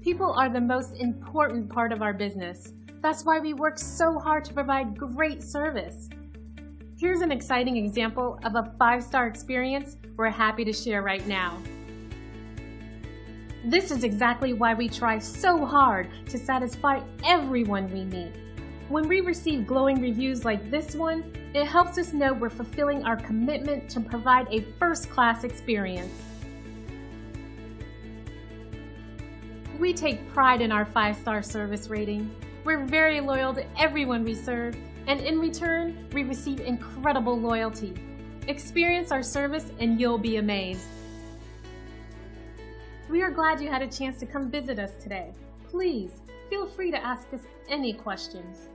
People are the most important part of our business. That's why we work so hard to provide great service. Here's an exciting example of a 5-star experience we're happy to share right now. This is exactly why we try so hard to satisfy everyone we meet. When we receive glowing reviews like this one, it helps us know we're fulfilling our commitment to provide a first-class experience. We take pride in our 5-star service rating. We're very loyal to everyone we serve, and in return, we receive incredible loyalty. Experience our service and you'll be amazed. We are glad you had a chance to come visit us today. Please, feel free to ask us any questions.